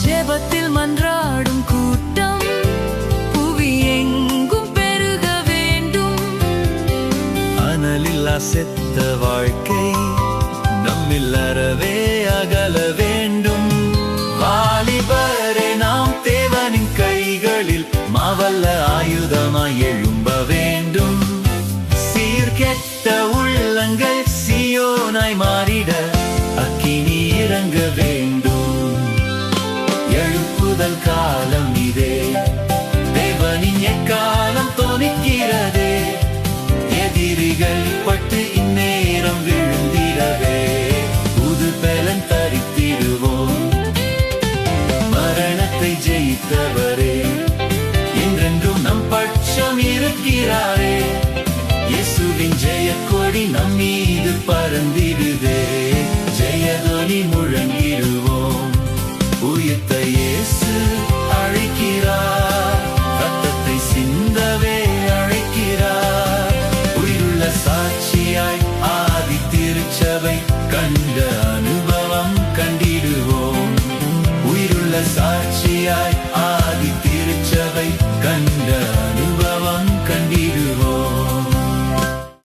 ஜெபத்தில் மன்றாடும் கூட்டம் புவி எங்கும் பெருக வேண்டும். அனலில்லா செத்த வாழ்க்கை நம்மில் அறவே அகல வேண்டும். வாலிபரே, நாம் தேவனின் கைகளில் மாவல்ல ஆயுதமாய் எழும்ப வேண்டும். சீர்கெட்ட உள்ளங்கள் சீயோனாய் மாறிட அக்கினி இறங்க வேண்டும். எழுப்புதல் காலம் இதே, தேவனின் எக்காலம் தொனிக்கிறதே. எதிரிகள் பட்டு இந்நேரம் விழுந்திடவே புது பலன் தரித்திடுவோம். மரணத்தை ஜெயித்தவரே, என்றென்றும் நம் பட்சம் இருக்கிறாரே. இயேசுவின் ஜெயக்கொடி நம் மீது பறந்திடுதே. ஜெயதொனி முழங்கிடுவோம். உயிர்த்த